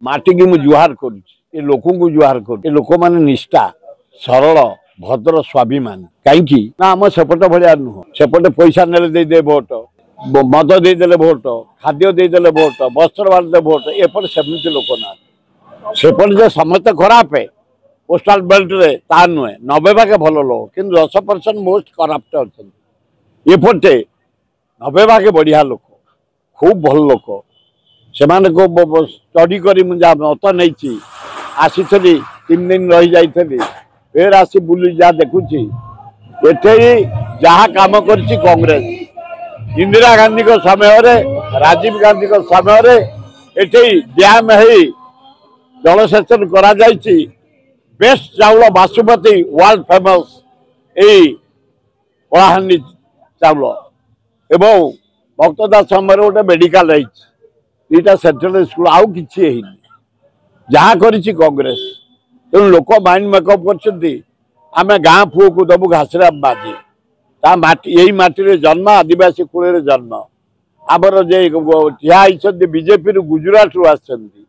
माटी की जुहार कर लोक जुहार कर लोक मैंने निष्ठा सरल भद्र स्वाभिमान कहीं ना आम सेपट भाया नुह सेपटे पैसा ने दे भोट मद देदेले भोट खाद्य देदेले भोट वस्त्र बांधे भोट एपटे सेमती लोक ना सेपटे जो समस्त खराब है पोस्टाल बेल्ट रे ता नुहे 90 भाग भल लोक कि 10% मोस्ट करप्ट अच्छा एपटे 90 भाग बढ़िया लोक खूब भल लोक से स्टडी कर मत नहीं आसी 3 दिन रही जाइली फिर आसी बुली जा देखुची एटे जहाँ काम कर कांग्रेस इंदिरा गांधी को समय रे राजीव गांधी को समय रे एटे डैम है जलसेचन करा जाइची बेस्ट चाउल बासुमती वर्ल्ड फेमस यही कलाहांडी चाउल एवं भक्तदास समय गोटे मेडिकल रही 2टा सेंट्रल स्कूल आउ कि जहाँ करिछि कांग्रेस तेणु लोक माइंड मेकअप कर गाँ पुओ को दबु घासराम माझी ता माटी यही माटी रे जन्म आदिवासी कूल जन्म आमर जे ठिया बीजेपी रु गुजरात रु आसछन्ती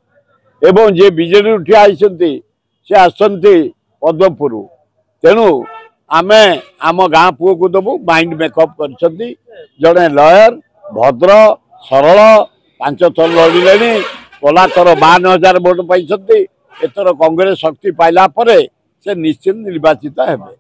जे बीजेडी रु ठिया से आसछन्ती पद्मपुर तेणु आमे आम गाँ पुओ को दबु माइंड मेकअप कर जड़े लयर भद्र सरल 5 थर लड़िले कोलाथर 52,000 भोट पाई एथर कांग्रेस शक्ति पाइला परे से निश्चित निर्वाचित हेबे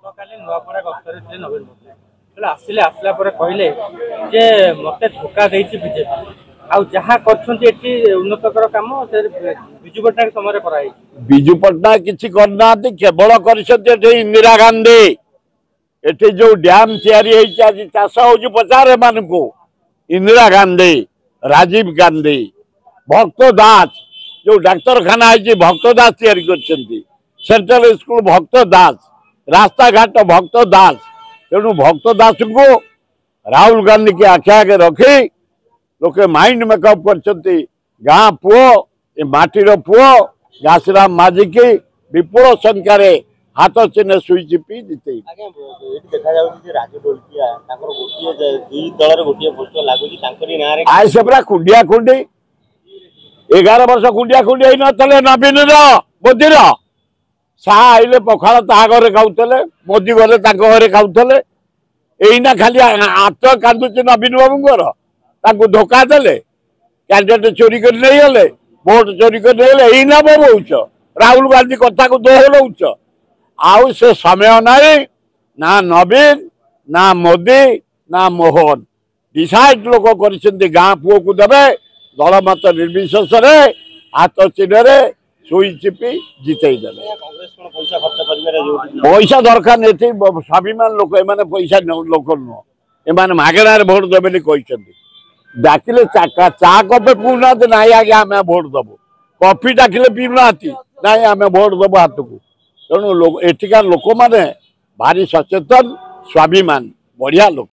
मते धोखा देछि बीजेपी आउ जहाँ करछन्ती एठी उन्नतकर काम से बिजू पट्टनायक समय कराई बिजू पट्टनायक किछि करना केवल करछन्ती इंदिरा गांधी एठी जो डैम तैयारी हेछि आज चाष होछि पचारे मानकू इंदिरा गांधी राजीव गांधी भक्त दास जो डाक्तरखाना है भक्त दास तैयारी करछन्ती सेंट्रल स्कूल भक्त दास रास्ता घाट भक्त दास तेणु भक्त दास को राहुल गांधी के आखे आगे रखी लोके माइंड मेकअप करछन्ती गाँ पुओ ए माटीर पुओ घासराम माझी की विपुल संख्यार हाथ चिन्ह सुई चिपी जीते आए से पूरा कुंडिया खुंडी 11 वर्ष कुंडिया खुंडी नथिले नवीन मोदी साहा आइले पखाल ता घरे खाऊले मोदी गले घरे खाऊले एना खाली हाथ कांदुची नवीन बाबूर धोखा देले कैंडिडेट चोरी कर नहीं गले भोट चोरी कर नहीं गले एना बोच राहुल गांधी कथा को दोहरौच आउ से समय नहीं ना नवीन ना मोदी ना मोहन डिसाइड लोक कर गाँ पुओ को देवे दल मत निर्विशेष हाथ चिन्ह सुई चिपी जिते पैसा दरकार नहीं स्वाभिमान लोक एम पैसा लोक नुह एम मागणार भोट देवे कहते डाकिले चा कपे पीऊना ना आगे आम भोट दबु कॉफी डाकिले पीऊना ना आम भोट दबु हाथ को तेणु एठिकार लोक मैंने भारी सचेतन स्वाभिमान बढ़िया लोक।